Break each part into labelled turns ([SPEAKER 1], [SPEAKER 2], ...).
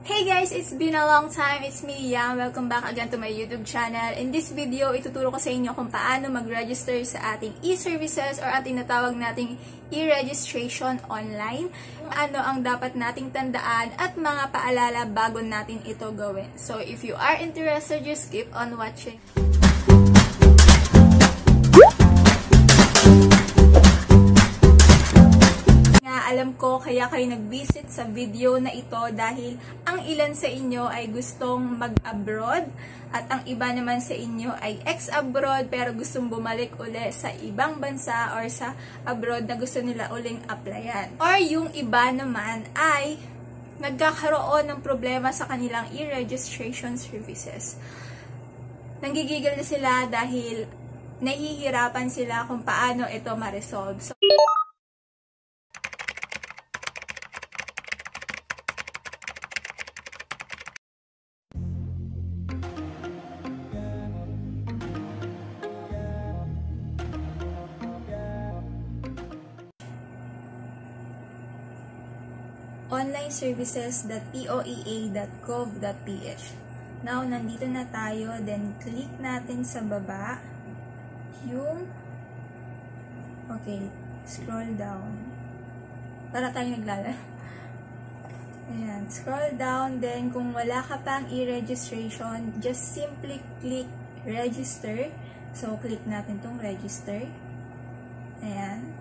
[SPEAKER 1] Hey guys, it's been a long time. It's me, Yang. Welcome back again to my YouTube channel. In this video, ituturo ko sa inyo kung paano mag-register sa ating e-services or ating natawag nating e-registration online. Ano ang dapat nating tandaan at mga paalala bago natin ito gawin. So, if you are interested, just keep on watching. Alam ko kaya kayo nag-visit sa video na ito dahil ang ilan sa inyo ay gustong mag-abroad at ang iba naman sa inyo ay ex-abroad pero gustong bumalik uli sa ibang bansa or sa abroad na gusto nila uling applyan. Or yung iba naman ay nagkakaroon ng problema sa kanilang e-registration services. Nanggigigil na sila dahil nahihirapan sila kung paano ito ma-resolve. So, onlineservices.poea.gov.ph. Now, nandito na tayo. Then, click natin sa baba yung scroll down. Para tayo naglalaro. Ayan, scroll down. Then, kung wala ka pang e-registration, just simply click register. So, click natin tong register. Ayan.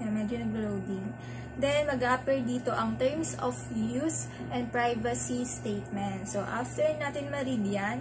[SPEAKER 1] Ayan, medyo nag-loading. Then, mag-a-appear dito ang Terms of Use and Privacy Statement. So, after natin ma-read yan,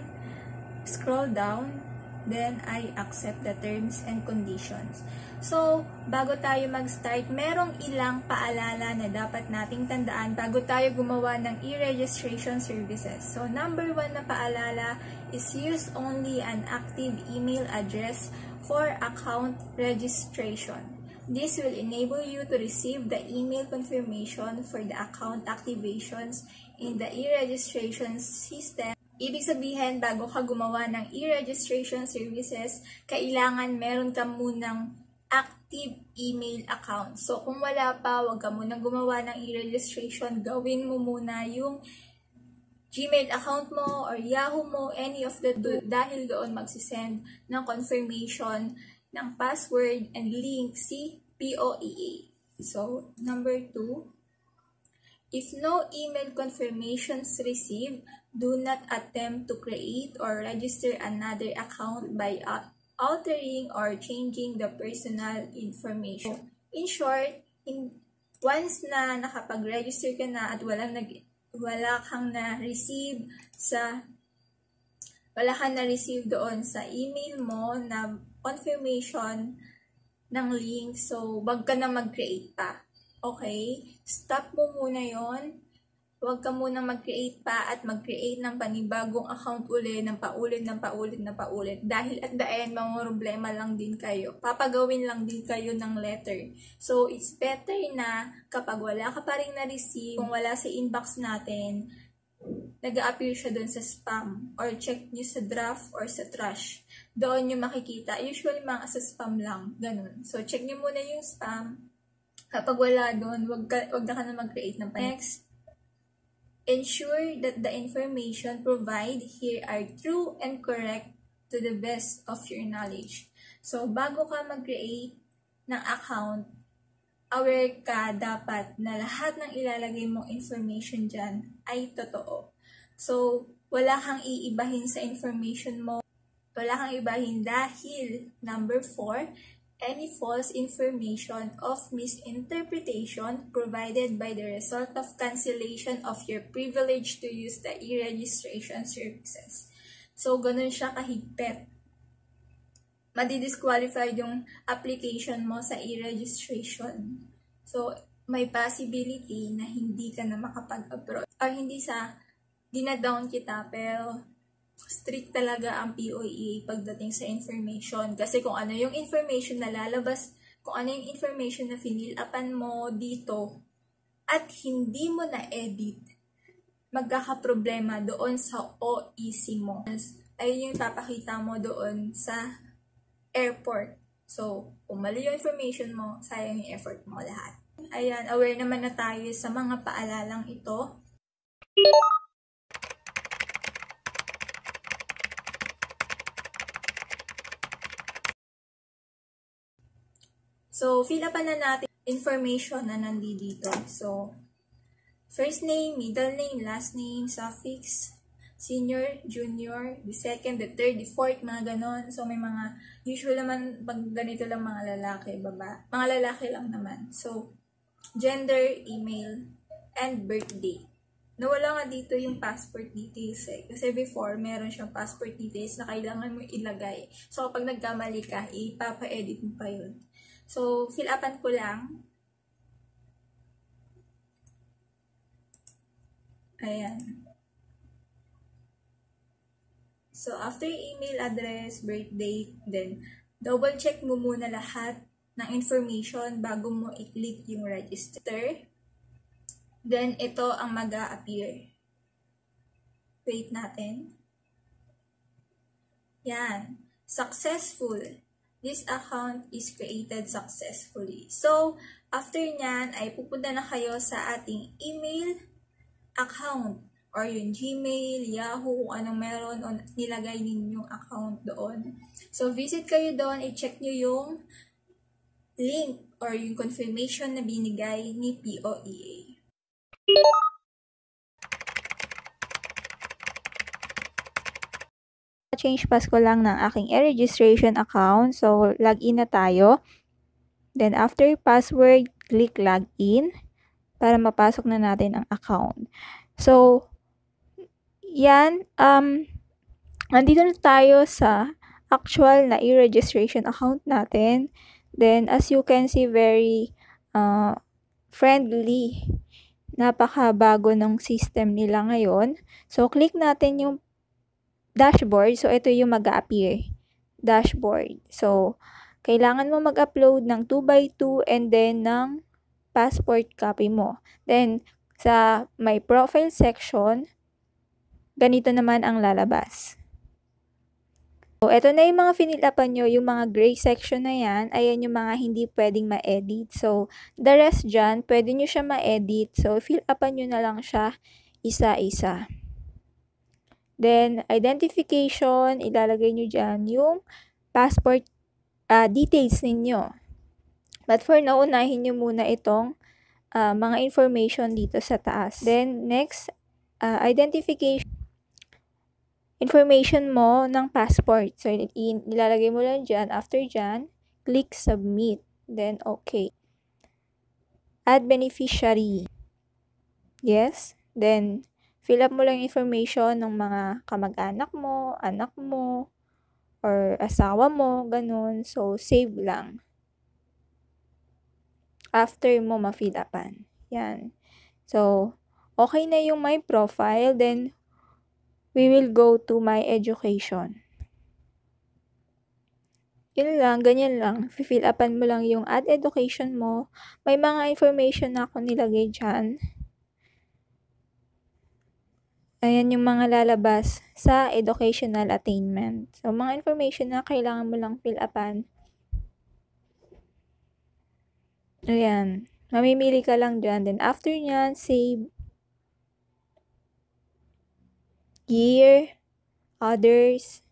[SPEAKER 1] scroll down, then I accept the terms and conditions. So, bago tayo mag-start, merong ilang paalala na dapat nating tandaan bago tayo gumawa ng e-registration services. So, number 1 na paalala is use only an active email address for account registration. This will enable you to receive the email confirmation for the account activations in the e-registration system. Ibig sabihin, bago ka gumawa ng e-registration services, kailangan meron ka munang active email account. So, kung wala pa, wag ka munang gumawa ng e-registration. Gawin mo muna yung Gmail account mo or Yahoo mo, any of the two, dahil doon magsisend ng confirmation ng password and link si POEA. So, number 2, if no email confirmations received, do not attempt to create or register another account by altering or changing the personal information. In short, once na nakapag-register ka na at wala kang na-receive doon sa email mo na confirmation ng link, so wag ka na mag-create pa. Okay? Stop mo muna yon. Wag ka muna mag-create pa at mag-create ng panibagong account uli ng paulit. Dahil at the end, problema lang din kayo. Papagawin lang din kayo ng letter. So, it's better na kapag wala ka pa rin na-receive, kung wala sa inbox natin, nag-a-appear siya doon sa spam or check nyo sa draft or sa trash. Doon nyo makikita. Usually, mga sa spam lang. Ganun. So, check nyo muna yung spam. Kapag wala doon, wag na ka na mag-create ng pan. Next, ensure that the information provided here are true and correct to the best of your knowledge. So, bago ka mag-create ng account, aware ka dapat na lahat ng ilalagay mong information dyan ay totoo. So, wala kang iibahin sa information mo. Wala kang ibahin dahil, number 4, any false information of misinterpretation provided by the result of cancellation of your privilege to use the e-registration services. So, ganun siya kahigpit. Madi-disqualified yung application mo sa e-registration. So, may possibility na hindi ka na makapag-abroad. Or hindi dinadown kita, pero strict talaga ang POEA pagdating sa information. Kasi kung ano yung information na lalabas, kung ano yung information na finilapan mo dito, at hindi mo na-edit, magkakaproblema doon sa OEC mo. Ayun yung papakita mo doon sa airport. So, kung mali yung information mo, sayang yung effort mo lahat. Ayan, aware naman na tayo sa mga paalalang ito. So, fill up na natin information na nandito. So, first name, middle name, last name, suffix, senior, junior, the second, the third, the fourth, mga ganon. So, may mga, usual naman, pag ganito lang mga lalaki, mga lalaki lang naman. So, gender, email, and birthday. Nawala nga dito yung passport details eh. Kasi before, meron siyang passport details na kailangan mo ilagay. So, kapag nagkamali ka, ipapa-edit mo pa yun. So, fill upan ko lang. Ayan. So, after email address, birth date, then double check mo muna lahat ng information bago mo i-click yung register. Then, ito ang mag-a-appear. Wait natin. Yan. Successful. This account is created successfully. So, after nyan, ay pupunta na kayo sa ating email account or yung Gmail, Yahoo, kung anong meron o nilagay ninyong account doon. So, visit kayo doon, i-check nyo yung link or yung confirmation na binigay ni POEA.
[SPEAKER 2] Change pass ko lang ng aking e-registration account. So, login na tayo. Then, after password, click login para mapasok na natin ang account. So, yan. Nandito na tayo sa actual na e-registration account natin. Then, as you can see, very friendly. Napakabago ng system nila ngayon. So, click natin yung dashboard. So, ito yung mag-a-appear. Dashboard. So, kailangan mo mag-upload ng 2x2 and then ng passport copy mo. Then, sa my profile section, ganito naman ang lalabas. So, ito na yung mga finilapan nyo, yung mga gray section na yan, ayan yung mga hindi pwedeng ma-edit. So, the rest dyan, pwede nyo siya ma-edit. So, fill upan nyo na lang siya isa-isa. Then, identification, ilalagay nyo dyan yung passport details ninyo. But for now, unahin nyo muna itong mga information dito sa taas. Then, next, identification. Information mo ng passport. So, ilalagay mo lang dyan. After dyan, click submit. Then, okay. Add beneficiary. Yes. Then, fill up mo lang information ng mga kamag-anak mo, anak mo, or asawa mo, ganun. So, save lang. After mo ma-fill upan. Yan. So, okay na yung my profile. Then, we will go to my education. Yun lang, ganyan lang. Fill upan mo lang yung add education mo. May mga information na ako nilagay dyan. Ayan yung mga lalabas sa educational attainment. So, mga information na kailangan mo lang fill upan. Ayan. Mamimili ka lang dyan. Then, after nyan, save. Year. Others.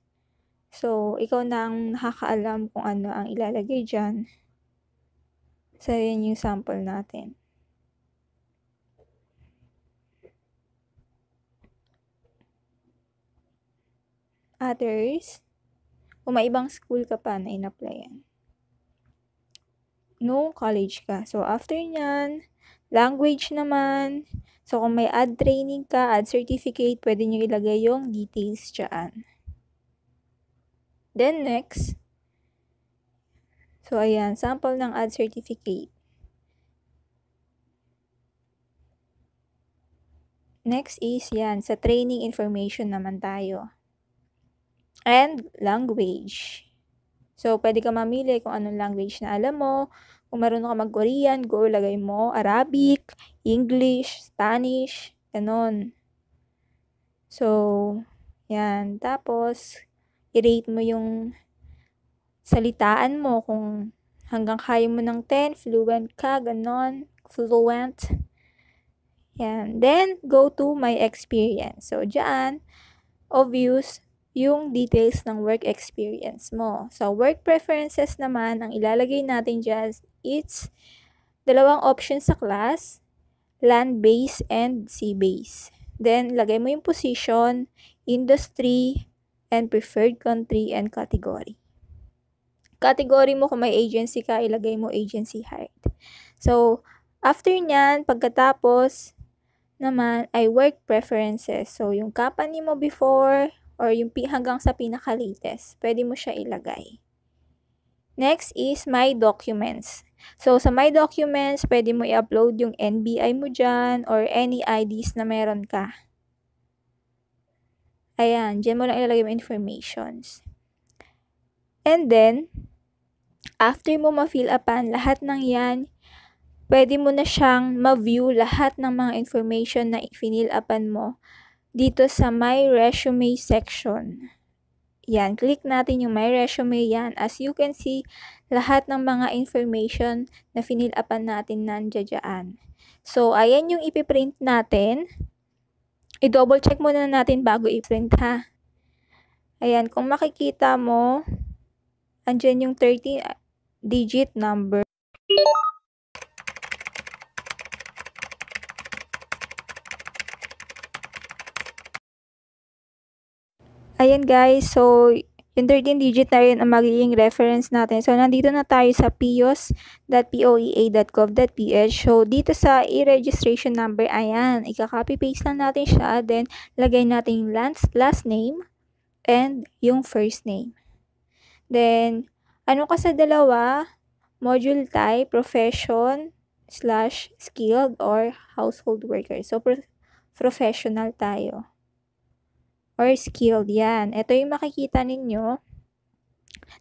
[SPEAKER 2] So, ikaw na ang nakakaalam kung ano ang ilalagay dyan. So, yan yung sample natin. Others. Kung may ibang school ka pa na in-applyan. No, college ka. So, after nyan, language naman. So, kung may add training ka, add certificate, pwede nyo ilagay yung details dyan. Then, next. So, ayan, sample ng add certificate. Next is, yan, sa training information naman tayo. And, language. So, pwede ka mamili kung anong language na alam mo. Kung marunong ka mag-Korean, go, lagay mo Arabic, English, Spanish, ganon. So, yan. Tapos, i-rate mo yung salitaan mo kung hanggang kaya mo ng 10, fluent ka, ganon. fluent. Yan. Then, go to my experience. So, dyan, obvious yung details ng work experience mo. So, work preferences naman, ang ilalagay natin dyan, it's dalawang options sa class, land-based and sea-based. Then, lagay mo yung position, industry, and preferred country and category. Category mo kung may agency ka, ilagay mo agency hired. So, after nyan, pagkatapos naman ay work preferences. So, yung company mo before or yung hanggang sa pinaka-latest, pwede mo siya ilagay. Next is my documents. So, sa my documents, pwede mo i-upload yung NBI mo dyan or any IDs na meron ka. Ayan, dyan mo lang ilalagay yung informations. And then, after mo ma-fill upan lahat ng yan, pwede mo na siyang ma-view lahat ng mga information na i-fill upan mo dito sa My Resume section. Yan, click natin yung My Resume yan. As you can see, lahat ng mga information na fill upan natin nandiyan. So, ayan yung ipiprint natin. I-double check muna natin bago i-print ha. Ayan, kung makikita mo, andyan yung 13-digit number. Ayan guys, so yung 13-digit na yun ang magiging reference natin. So, nandito na tayo sa pios.poea.gov.ph. So, dito sa e-registration number, ayan, ika-copy-paste lang natin siya. Then, lagay natin yung last name and yung first name. Then, ano ka sa dalawa? Module type, profession/skilled or household worker. So, professional tayo. Or skilled, yan. Ito yung makikita ninyo.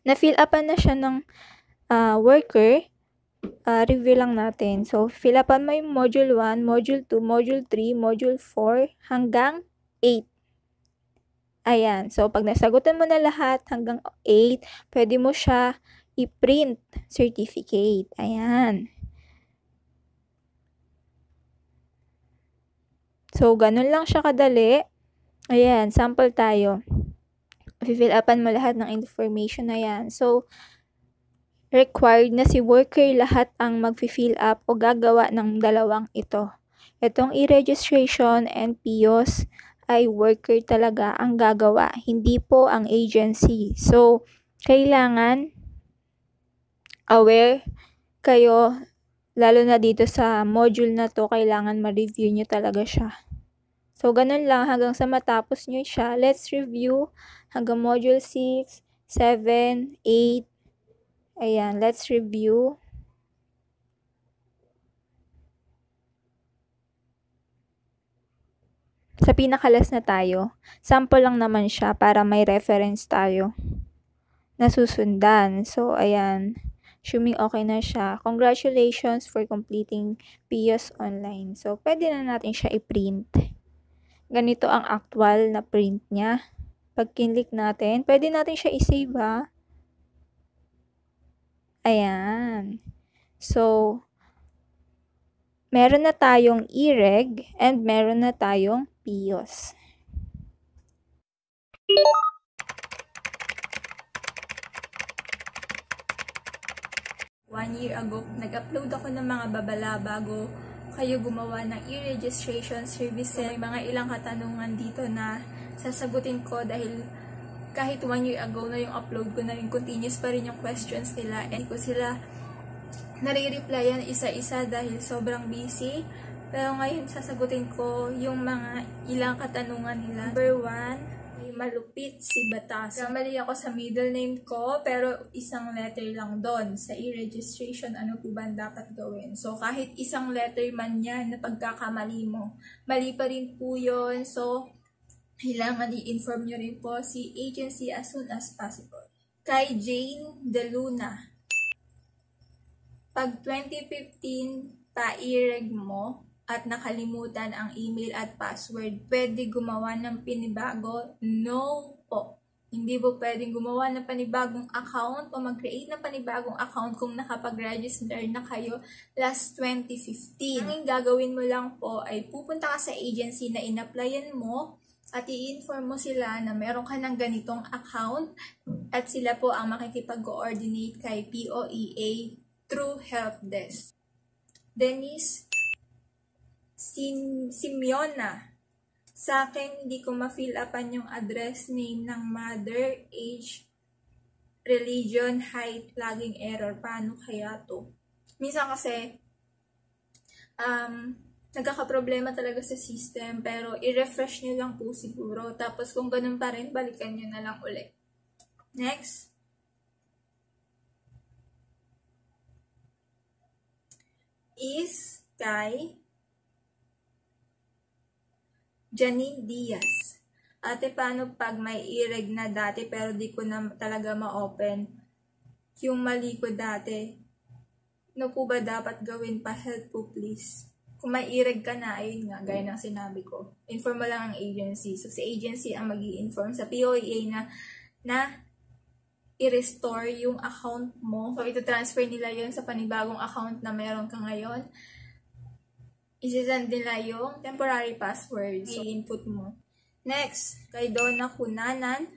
[SPEAKER 2] Na-fill upan na siya ng worker. Review lang natin. So, fill upan mo yung module 1, module 2, module 3, module 4, hanggang 8. Ayan. So, pag nasagutan mo na lahat hanggang 8, pwede mo siya i-print certificate. Ayan. So, ganun lang siya kadali. Ayan, sample tayo. Fill upan mo lahat ng information na yan. So, required na si worker lahat ang mag-fill up o gagawa ng dalawang ito. Itong e-registration and PIOS ay worker talaga ang gagawa, hindi po ang agency. So, kailangan aware kayo, lalo na dito sa module na to, kailangan ma-review nyo talaga siya. So, ganun lang hanggang sa matapos nyo siya. Let's review hanggang module 6, 7, 8. Ayan, let's review. Sa pinakalas na tayo. Sample lang naman siya para may reference tayo na susundan. So, ayan. Assuming okay na siya. Congratulations for completing PIOS online. So, pwede na natin siya i-print. Ganito ang actual na print niya. Pag kinlik natin, pwede natin siya i-save ha. Ayan. So, meron na tayong e-reg and meron na tayong PIOS.
[SPEAKER 1] One year ago, nag-upload ako ng mga babala bago kayo gumawa ng e-registration services. May mga ilang katanungan dito na sasagutin ko dahil kahit 1 year ago na yung upload ko na rin, continuous pa rin yung questions nila. And ko sila nare-replyan isa-isa dahil sobrang busy. Pero ngayon sasagutin ko yung mga ilang katanungan nila. Number 1, malupit si Batas. Mali ako sa middle name ko, pero isang letter lang doon. Sa e-registration, ano po ba dapat gawin? So, kahit isang letter man yan na pagkakamali mo, mali pa rin po yun. So, kailangan i-inform nyo rin po si agency as soon as possible. Kay Jane De Luna, pag 2015 pa-i-reg mo, at nakalimutan ang email at password, pwede gumawa ng pinibago? No po. Hindi po pwedeng gumawa ng panibagong account o mag-create ng panibagong account kung nakapag-register na kayo last 2015. Ang gagawin mo lang po ay pupunta ka sa agency na in-applyan mo at i-inform mo sila na meron ka ng ganitong account at sila po ang makikipag-coordinate kay POEA through helpdesk. Dennis Simeona. Sa akin, hindi ko ma-fill upan yung address name ng mother, age, religion, height, laging error. Paano kaya to? Minsan kasi, nagkakaproblema talaga sa system, pero i-refresh nyo lang po siguro. Tapos kung ganun pa rin, balikan nyo na lang ulit. Next. Is kay Janine Diaz. Ate, paano pag may e-reg na dati pero di ko na talaga ma-open yung mali ko dati? Ano po ba dapat gawin pa? Help po please. Kung may e-reg ka na, ayun nga, gaya ng sinabi ko. Inform mo lang ang agency. So, si agency ang mag-i-inform sa POEA na i-restore yung account mo. So, ito-transfer nila yun sa panibagong account na meron ka ngayon. Isisend nila yung temporary password. So, input mo. Next, kay Donna Kunanan.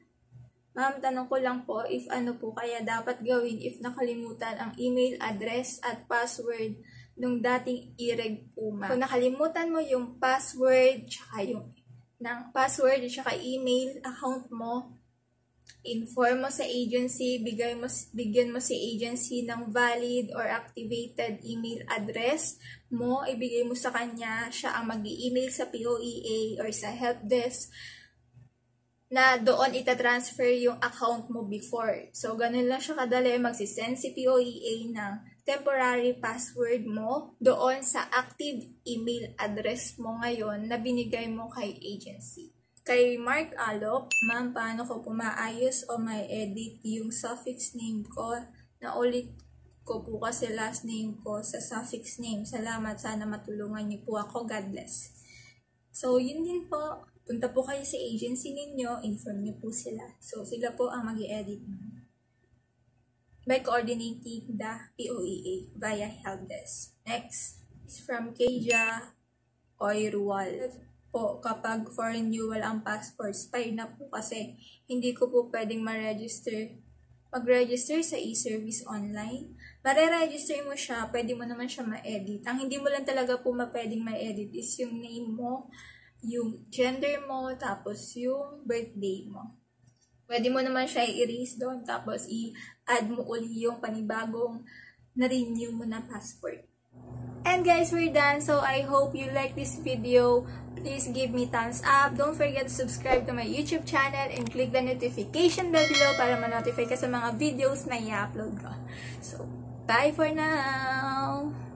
[SPEAKER 1] Ma'am, tanong ko lang po if ano po kaya dapat gawin if nakalimutan ang email address at password nung dating e-reg po, ma'am. Kung nakalimutan mo yung password, tsaka yung tsaka email account mo, inform mo sa agency, bigyan mo si agency ng valid or activated email address mo, ibigay mo sa kanya, siya ang mag-i-email sa POEA or sa helpdesk na doon itatransfer yung account mo before. So, ganun lang siya kadali, magsisend si POEA ng temporary password mo doon sa active email address mo ngayon na binigay mo kay agency. Kay Mark Alop, ma'am, paano ko po maayos o may edit yung suffix name ko? Naulit ko po kasi last name ko sa suffix name. Salamat, sana matulungan niyo po ako. God bless. So, yun din po. Punta po kayo sa agency ninyo, inform niyo po sila. So, sila po ang mag-i-edit by coordinating the POEA via helpdesk. Next is from Keja Oirwal. Po, kapag for renewal ang passport, expired na po kasi hindi ko po pwedeng mag-register sa e-service online. Mare-register mo siya, pwede mo naman siya ma-edit. Ang hindi mo lang talaga po pwedeng ma-edit is yung name mo, yung gender mo, tapos yung birthday mo. Pwede mo naman siya i-erase doon, tapos i-add mo uli yung panibagong na-renew mo na passport. And guys, we're done. So I hope you like this video. Please give me thumbs up. Don't forget to subscribe to my YouTube channel and click the notification bell below para ma-notify ka sa mga videos na i-upload ko. So, bye for now!